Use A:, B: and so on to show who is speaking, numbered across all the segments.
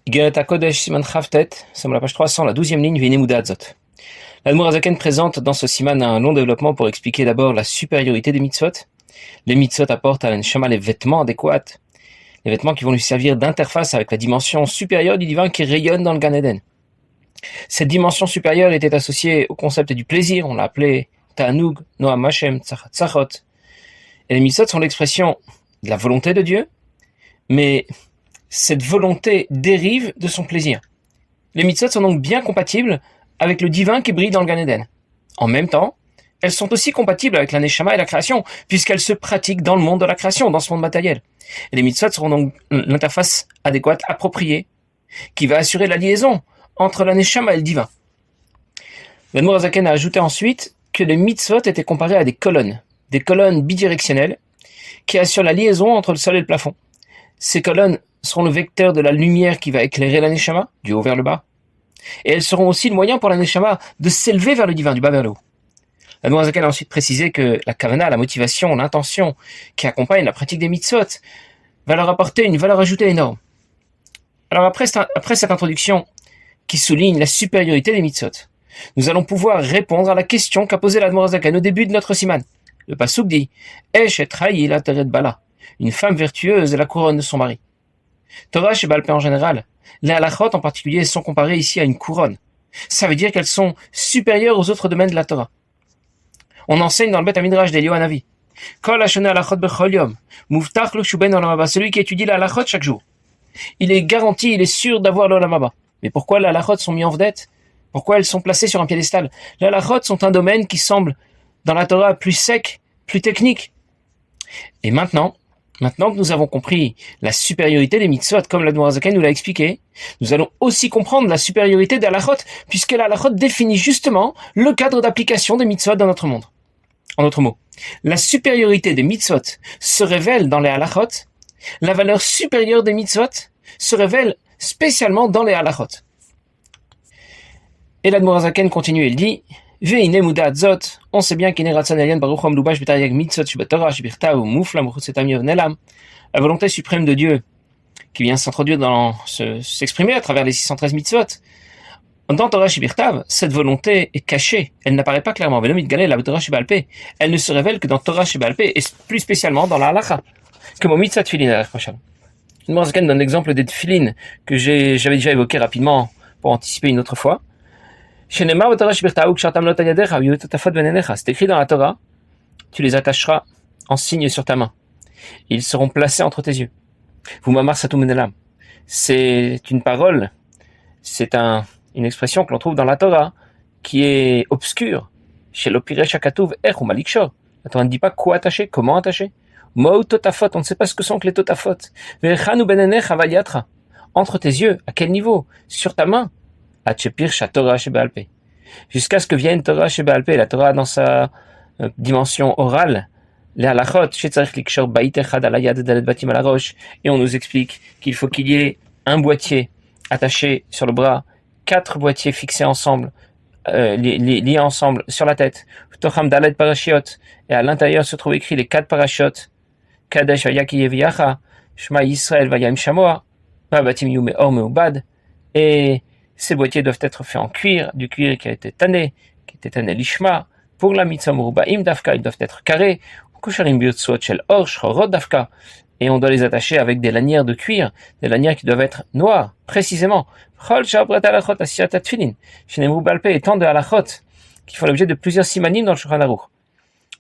A: Igeret HaKodesh Siman Chavtet, sommes à la page 300, la 12e ligne, Veinemuda Atzot. L'Admour Hazaken présente dans ce siman un long développement pour expliquer d'abord la supériorité des mitzvot. Les mitzvot apportent à l'Neshama les vêtements adéquats, les vêtements qui vont lui servir d'interface avec la dimension supérieure du divin qui rayonne dans le Gan Eden. Cette dimension supérieure était associée au concept du plaisir, on l'a appelé Ta'anug, Noam Hashem, Tzachot. Et les mitzvot sont l'expression de la volonté de Dieu, mais cette volonté dérive de son plaisir. Les mitzvot sont donc bien compatibles avec le divin qui brille dans le Gan Eden. En même temps, elles sont aussi compatibles avec la Neshama et la création, puisqu'elles se pratiquent dans le monde de la création, dans ce monde matériel. Et les mitzvot seront donc l'interface adéquate, appropriée, qui va assurer la liaison entre la Neshama et le divin. L'Admour Hazaken a ajouté ensuite que les mitzvot étaient comparés à des colonnes bidirectionnelles, qui assurent la liaison entre le sol et le plafond. Ces colonnes seront le vecteur de la lumière qui va éclairer la Neshama, du haut vers le bas. Et elles seront aussi le moyen pour la Neshama de s'élever vers le divin, du bas vers le haut. L'Admour Hazaken a ensuite précisé que la kavana, la motivation, l'intention qui accompagne la pratique des mitzvot va leur apporter une valeur ajoutée énorme. Alors après cette introduction qui souligne la supériorité des mitzvot, nous allons pouvoir répondre à la question qu'a posée l'Admour Hazaken au début de notre siman. Le pasuk dit « Esh et trahi la teret bala » une femme vertueuse est la couronne de son mari. Torah chez Baal Peh en général, les halachot en particulier sont comparées ici à une couronne. Ça veut dire qu'elles sont supérieures aux autres domaines de la Torah. On enseigne dans le Beth Midrash d'Eliyahu Hanavi. Kol hashoneh halachot bechol yom, muftach lo shuben olam haba. Celui qui étudie la halachot chaque jour, il est garanti, il est sûr d'avoir l'olam haba. Mais pourquoi les halachot sont mis en vedette? Pourquoi elles sont placées sur un piédestal? Les halachot sont un domaine qui semble, dans la Torah, plus sec, plus technique. Et maintenant que nous avons compris la supériorité des mitzvot, comme l'Admour Hazaken nous l'a expliqué, nous allons aussi comprendre la supériorité des halachot, puisque la halachot définit justement le cadre d'application des mitzvot dans notre monde. En d'autres mots, la supériorité des mitzvot se révèle dans les halachot, la valeur supérieure des mitzvot se révèle spécialement dans les halachot. Et l'Admour Hazaken continue, il dit Veine muda atzot, on sait bien qu'Ine Ratzon Elyon Baruch Hu Mlubash B'Taryag Mitzvot Sheb'Torah Sheb'Chtav Muflam Uchutzetam Yovnelam, la volonté suprême de Dieu qui vient s'introduire s'exprimer à travers les 613 mitzvot. Dans Torah Sheb'Chtav, cette volonté est cachée, elle n'apparaît pas clairement. Velom Yitgaleh la Torah Sheb'Al Peh, elle ne se révèle que dans Torah Sheb'Al Peh et plus spécialement dans la halacha, comme au mitzvah tefillin. L'Admour Hazaken donne l'exemple des tefillin que j'avais déjà évoqué rapidement pour anticiper une autre fois. C'est écrit dans la Torah, tu les attacheras en signe sur ta main. Ils seront placés entre tes yeux. C'est une parole, c'est une expression que l'on trouve dans la Torah qui est obscure. Chez l'Opiresh Hakatuv Ech ou Malikshor. La Torah ne dit pas quoi attacher, comment attacher. Mo totafot, on ne sait pas ce que sont que les totafot. Entre tes yeux, à quel niveau? Sur ta main. Jusqu'à ce que vienne Torah chez Baal Peh, la Torah dans sa dimension orale, les halachot, et on nous explique qu'il faut qu'il y ait un boîtier attaché sur le bras, 4 boîtiers fixés ensemble, liés ensemble sur la tête, et à l'intérieur se trouvent écrits les 4 parachutes, Kadesh Vayaki Yeviacha, Shema Yisrael Vayam Shamoa, Babatim Yume Or Meubad, et ces boîtiers doivent être faits en cuir, du cuir qui a été tanné lishma. Pour la mitzvah murubaim dafka, ils doivent être carrés. Kusharim biutzot shel or shchorot dafka. Et on doit les attacher avec des lanières de cuir, des lanières qui doivent être noires, précisément. Chol shabrat halachot asiyat tefillin. Shenemru Baal Peh étant de halachot, qui font l'objet de plusieurs simanim dans le Shulchan Aruch.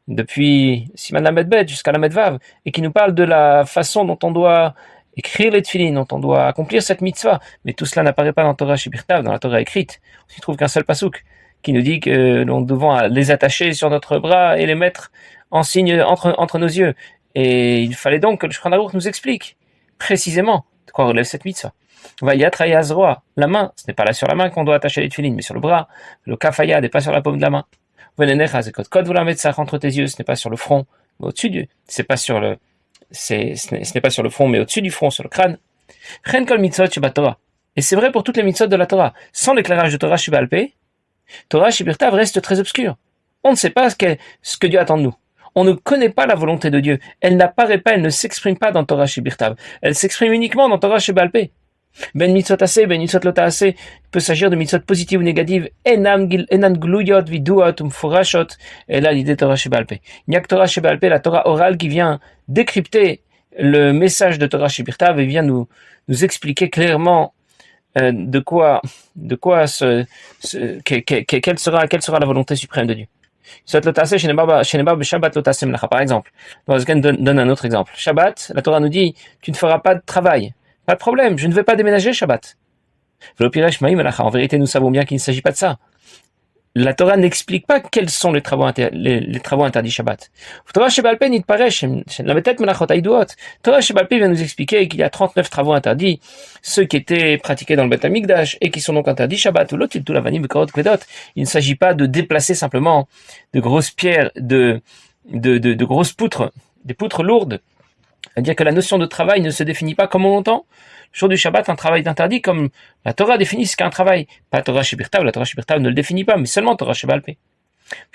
A: Depuis siman lamed bet jusqu'à lamed vav, et qui nous parle de la façon dont on doit écrire les tefillin, dont on doit accomplir cette mitzvah. Mais tout cela n'apparaît pas dans Torah Sheb'Chtav, dans la Torah écrite. On s'y trouve qu'un seul pasuk qui nous dit que nous devons les attacher sur notre bras et les mettre en signe entre nos yeux. Et il fallait donc que le Shulchan Aruch nous explique précisément de quoi relève cette mitzvah. Vayatra yazroa, la main, ce n'est pas là sur la main qu'on doit attacher les tefillin, mais sur le bras. Le kafayad n'est pas sur la paume de la main. Venenecha zekot kod v'la metzach entre tes yeux, ce n'est pas sur le front, mais au-dessus du, ce n'est pas sur le front, mais au-dessus du front, sur le crâne. Chen kol mitzvot sheba Torah. Et c'est vrai pour toutes les mitzvot de la Torah. Sans l'éclairage de Torah Sheb'Al Peh, Torah Sheb'Chtav reste très obscure. On ne sait pas ce que Dieu attend de nous. On ne connaît pas la volonté de Dieu. Elle n'apparaît pas, elle ne s'exprime pas dans Torah Sheb'Chtav. Elle s'exprime uniquement dans Torah Sheb'Al Peh. Ben mitzvot assez, ben mitzvot lo assez. Il peut s'agir de mitzvot positives ou négatives. Enan gluyot viduot umfurashot. Et là, l'idée Torah Sheba'al Peh. Il n'y a que Torah Sheba'al Peh, la Torah orale, qui vient décrypter le message de Torah Shebirtav et vient nous expliquer clairement quelle sera la volonté suprême de Dieu. Par exemple, donne un autre exemple. Shabbat, la Torah nous dit, tu ne feras pas de travail. Pas de problème, je ne vais pas déménager Shabbat. En vérité, nous savons bien qu'il ne s'agit pas de ça. La Torah n'explique pas quels sont les travaux interdits Shabbat. Torah Sheba'al Peh Torah Sheba'al Peh vient nous expliquer qu'il y a 39 travaux interdits, ceux qui étaient pratiqués dans le Beth Amikdash et qui sont donc interdits Shabbat. Il ne s'agit pas de déplacer simplement de grosses pierres, de grosses poutres, des poutres lourdes. C'est-à-dire que la notion de travail ne se définit pas comme on l'entend. Le jour du Shabbat, un travail est interdit comme la Torah définit ce qu'est un travail. Pas Torah Shebirtav, la Torah Shebirtav ne le définit pas, mais seulement Torah Sheba'al Peh.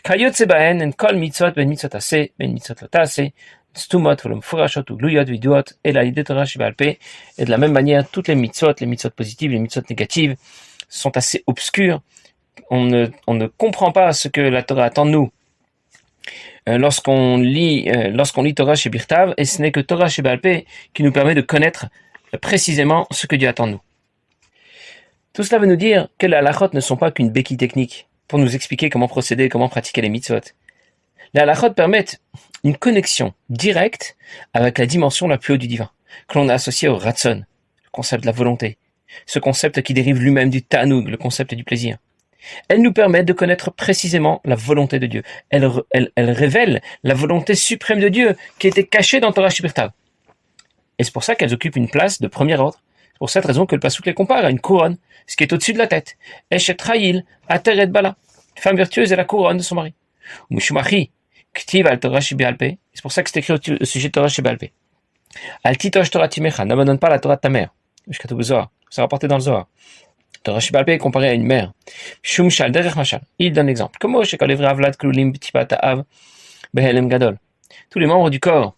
A: Kayotze bahen en kol mitzvot ben mitzvot aseh, ben mitzvot lo taseh, stumot v'lo mfurashot ugluyot viduot, et la l'idée Torah Sheba'al Peh. Et de la même manière, toutes les mitzvot positives, les mitzvot négatives, sont assez obscures. On ne comprend pas ce que la Torah attend de nous. Lorsqu'on lit Torah Shebirtav, et ce n'est que Torah Sheba'al Peh qui nous permet de connaître précisément ce que Dieu attend de nous. Tout cela veut nous dire que les halachot ne sont pas qu'une béquille technique pour nous expliquer comment procéder, comment pratiquer les mitzvot. Les halachot permettent une connexion directe avec la dimension la plus haute du divin, que l'on a associée au Ratzon, le concept de la volonté, ce concept qui dérive lui-même du Ta'anoug, le concept du plaisir. Elles nous permettent de connaître précisément la volonté de Dieu. Elles révèlent la volonté suprême de Dieu qui était cachée dans Torah Shebirtav. Et c'est pour ça qu'elles occupent une place de premier ordre. C'est pour cette raison que le passouk les compare à une couronne, ce qui est au-dessus de la tête. Eshet Chayil, Ater et Bala. Une femme vertueuse est la couronne de son mari. Ou Mishumachi, Ktiv al Torah Sheba'al Peh. C'est pour ça que c'est écrit au sujet de Torah Sheba'al Peh. Al Titosh Torah Timecha, n'abandonne pas la Torah de ta mère. C'est rapporté dans le Zohar. Torah Sheba'al Peh est comparé à une mère. Shumshal, derech mashal. Il donne l'exemple. Comment chez Kalevre Avlad Klulim B'tipat Ha'av Behelem Gadol. Tous les membres du corps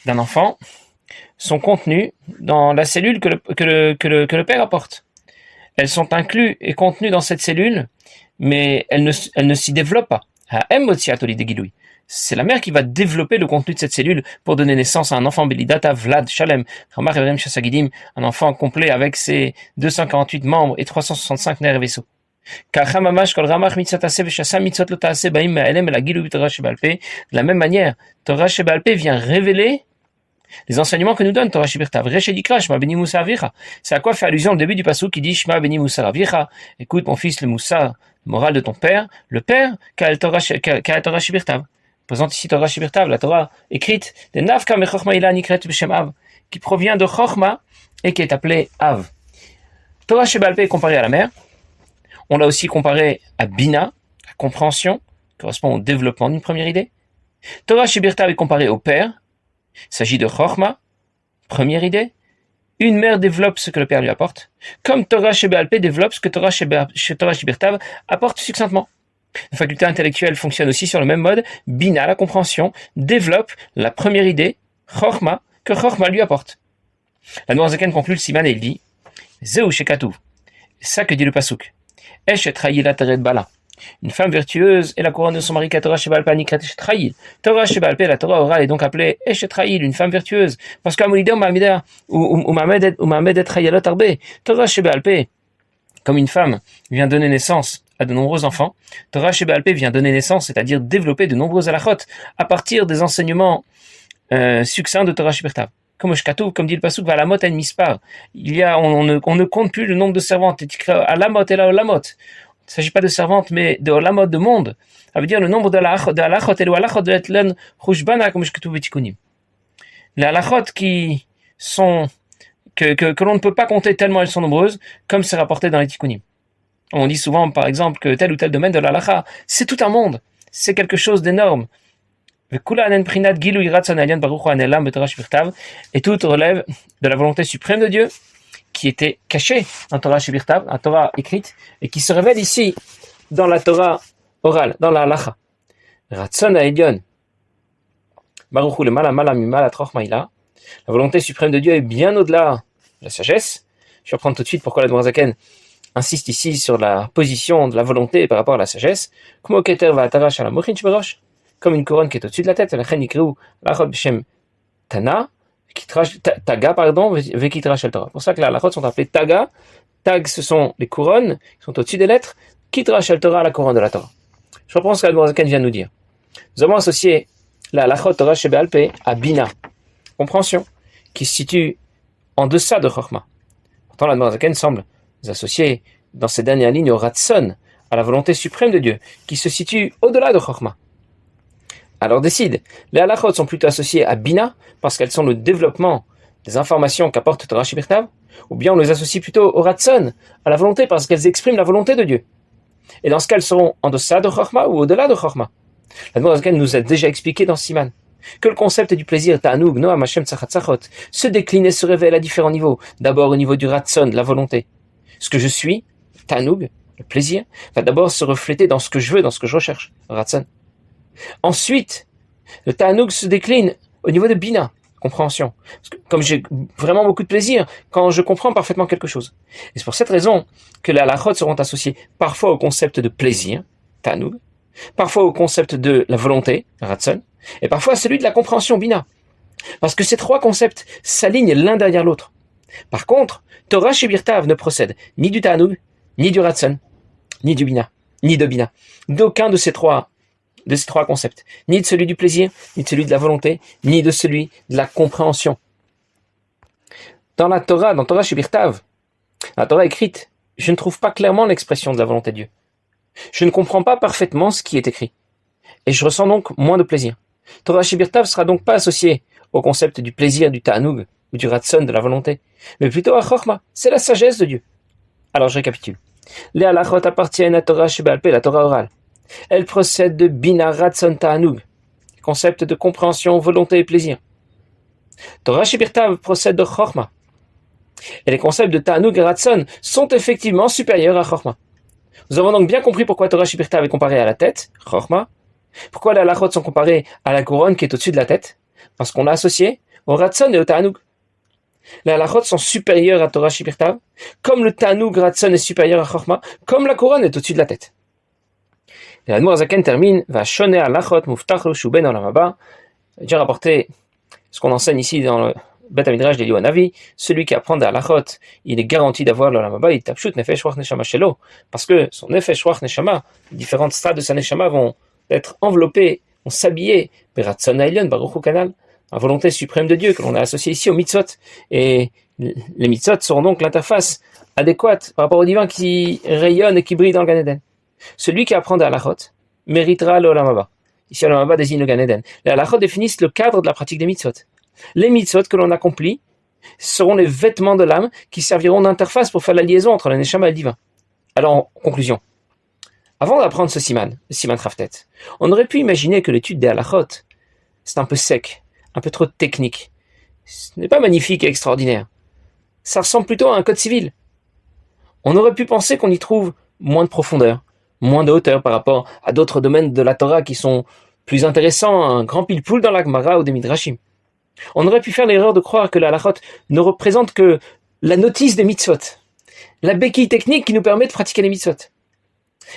A: d'un enfant sont contenus dans la cellule que le père apporte. Elles sont incluses et contenues dans cette cellule, mais elles ne s'y développent pas. C'est la mère qui va développer le contenu de cette cellule pour donner naissance à un enfant Belidata Vlad Shalem, un enfant complet avec ses 248 membres et 365 nerfs et vaisseaux. De la même manière, Torah Sheba'al Peh vient révéler les enseignements que nous donne Torah Shebirtav. C'est à quoi fait allusion le début du passouk qui dit Shma beni Musar avicha. Écoute mon fils le Moussar, le moral de ton père, le père qu'a Torah Shebirtav. Présente ici Torah Shebirtav, la Torah écrite de Nafka mechokma ila nikret b'shem Av, qui provient de Chochma et qui est appelée Av. Torah Sheba'al Peh est comparée à la mère. On l'a aussi comparée à Bina, la compréhension, qui correspond au développement d'une première idée. Torah Shebirtav est comparée au père. Il s'agit de Chochma, première idée. Une mère développe ce que le père lui apporte, comme Torah Sheba'al Peh développe ce que Torah Shebirtav apporte succinctement. La faculté intellectuelle fonctionne aussi sur le même mode. Bina, la compréhension, développe la première idée, Chochma, que Chochma lui apporte. La Noirzaken conclut le siman et il dit Zeu shekatuv. C'est ça que dit le pasuk. Eshet Chayil Ater Bala. Une femme vertueuse est la couronne de son mari, Torah Sheba'al Peh Nikret Eshet Chayil. Torah Sheba'al Peh, la Torah orale, est donc appelée Eshet Chayil, une femme vertueuse. Parce qu'Amolideh ou Mamed et Chayilot Arbe. Torah Sheba'al Peh, comme une femme vient donner naissance à de nombreux enfants, Torah Sheba'al Peh vient donner naissance, c'est-à-dire développer de nombreux halachot à partir des enseignements succincts de Torah Shebirtav. Comme dit le pasuk, Valamot en mispar. On ne compte plus le nombre de servantes. Alamot et la Olamot. Il ne s'agit pas de servantes, mais de Olamot, de monde. Ça veut dire le nombre de halachot et le halachot de etlen chushbana, comme shkatuv betikunim. Les halachot qui sont que l'on ne peut pas compter tellement elles sont nombreuses, comme c'est rapporté dans les tikkunim. On dit souvent, par exemple, que tel ou tel domaine de l'halacha, c'est tout un monde. C'est quelque chose d'énorme. Et tout relève de la volonté suprême de Dieu qui était cachée dans Torah Shebirtav, la Torah écrite, et qui se révèle ici dans la Torah orale, dans la halacha. Ratzon ha'elyon. Baruch hu lemala mala mimala trochma ila. La volonté suprême de Dieu est bien au-delà de la sagesse. Je vais reprendre tout de suite pourquoi l'Admor Zaken insiste ici sur la position de la volonté par rapport à la sagesse. Comme une couronne qui est au-dessus de la tête. Taga, Vekitra Shel Torah. C'est pour ça que la halachot sont appelées Taga. Tag, ce sont les couronnes qui sont au-dessus des lettres. Kitra Shel Torah, la couronne de la Torah. Je reprends ce que l'Admor Zaken vient de nous dire. Nous avons associé la halachot Torah Sheba'al Peh à Bina, compréhension, qui se situe en deçà de Chokhmah. Pourtant, l'Admor Zaken semble nous associer dans ces dernières lignes au Ratson, à la volonté suprême de Dieu, qui se situe au-delà de Chokhmah. Alors décide, les halachot sont plutôt associées à Bina, parce qu'elles sont le développement des informations qu'apporte Torah Shebirtav, ou bien on les associe plutôt au Ratson, à la volonté, parce qu'elles expriment la volonté de Dieu. Et dans ce cas, elles seront en deçà de Chokhmah ou au-delà de Chokhmah. L'Admor Zaken nous a déjà expliqué dans Siman que le concept du plaisir, Ta'anug, Noam Hashem Tzachat Tzachot, se décline et se révèle à différents niveaux. D'abord au niveau du Ratson, de la volonté. Ce que je suis, Ta'anug, le plaisir, va d'abord se refléter dans ce que je veux, dans ce que je recherche, Ratson. Ensuite, le Ta'anug se décline au niveau de Bina, compréhension. Parce que, comme j'ai vraiment beaucoup de plaisir quand je comprends parfaitement quelque chose. Et c'est pour cette raison que les halachot seront associés parfois au concept de plaisir, Ta'anug, parfois au concept de la volonté, Ratson, et parfois à celui de la compréhension, Bina. Parce que ces trois concepts s'alignent l'un derrière l'autre. Par contre, Torah Shebirtav ne procède ni du Ta'anug, ni du Ratson, ni du Bina, ni de Bina. D'aucun de ces trois concepts. Ni de celui du plaisir, ni de celui de la volonté, ni de celui de la compréhension. Dans Torah Shebirtav, la Torah écrite, je ne trouve pas clairement l'expression de la volonté de Dieu. Je ne comprends pas parfaitement ce qui est écrit. Et je ressens donc moins de plaisir. Torah Shebirtav sera donc pas associé au concept du plaisir, du Ta'anug, ou du Ratson, de la volonté, mais plutôt à Chokhmah. C'est la sagesse de Dieu. Alors je récapitule. Les halachot appartiennent à Torah Sheba'al Peh, la Torah orale. Elles procèdent de Bina, Ratson, Ta'anug, concept de compréhension, volonté et plaisir. Torah Shebirtav procède de Chokhmah. Et les concepts de Ta'anug et Ratson sont effectivement supérieurs à Chokhmah. Nous avons donc bien compris pourquoi Torah Shebirtav est comparée à la tête, Chokhmah. Pourquoi les halachot sont comparés à la couronne qui est au-dessus de la tête? Parce qu'on l'a associé au Ratson et au Ta'anug. Les halachot sont supérieurs à Torah Shebirtav, comme le Ta'anug Ratson est supérieur à Chokhmah, comme la couronne est au-dessus de la tête. Et l'Admor Zaken termine, va shoner halachot muftach lo shuben olam haba. J'ai rapporté ce qu'on enseigne ici dans le Bet HaMidrash d'Eliyahu Hanavi, celui qui apprend des halachot, il est garanti d'avoir l'olam haba, il tapshut nefesh ruach neshama shelo, parce que son nefesh ruach neshama, différentes strates de sa neshama vont être enveloppés, vont s'habiller, Beratson Haïlion, Baruch Hu Kanal, la volonté suprême de Dieu que l'on a associée ici aux mitzvot. Et les mitzvot seront donc l'interface adéquate par rapport au divin qui rayonne et qui brille dans le Gan Eden. Celui qui apprend des halachot méritera le Olam Haba. Ici, Olam Haba désigne le Gan Eden. Les halachot définissent le cadre de la pratique des mitzvot. Les mitzvot que l'on accomplit seront les vêtements de l'âme qui serviront d'interface pour faire la liaison entre la neshama et le divin. Alors, en conclusion, avant d'apprendre ce siman Raftet, on aurait pu imaginer que l'étude des halachot, c'est un peu sec, un peu trop technique. Ce n'est pas magnifique et extraordinaire. Ça ressemble plutôt à un code civil. On aurait pu penser qu'on y trouve moins de profondeur, moins de hauteur par rapport à d'autres domaines de la Torah qui sont plus intéressants, un grand pile-poule dans la Gemara ou des Midrashim. On aurait pu faire l'erreur de croire que la halachot ne représente que la notice des mitzvot, la béquille technique qui nous permet de pratiquer les mitzvot.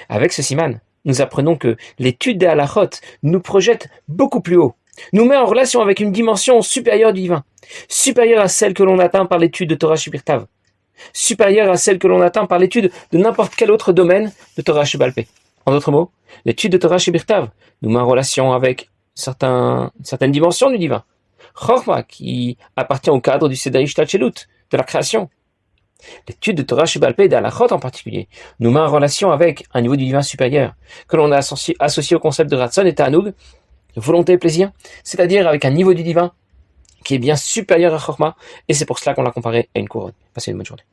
A: Avec ce siman, nous apprenons que l'étude des halachot nous projette beaucoup plus haut, nous met en relation avec une dimension supérieure du divin, supérieure à celle que l'on atteint par l'étude de Torah Shebirtav, supérieure à celle que l'on atteint par l'étude de n'importe quel autre domaine de Torah Sheba'al Peh. En d'autres mots, l'étude de Torah Shebirtav nous met en relation avec certaines dimensions du divin. Chokhmah, qui appartient au cadre du Seder Ishtalchelut, de la création. L'étude de Torah Sheba'al Peh et d'Halachot en particulier nous met en relation avec un niveau du divin supérieur que l'on a associé au concept de Ratson et Ta'anug, de volonté et plaisir, c'est-à-dire avec un niveau du divin qui est bien supérieur à Chokhmah, et c'est pour cela qu'on l'a comparé à une couronne. Passez une bonne journée.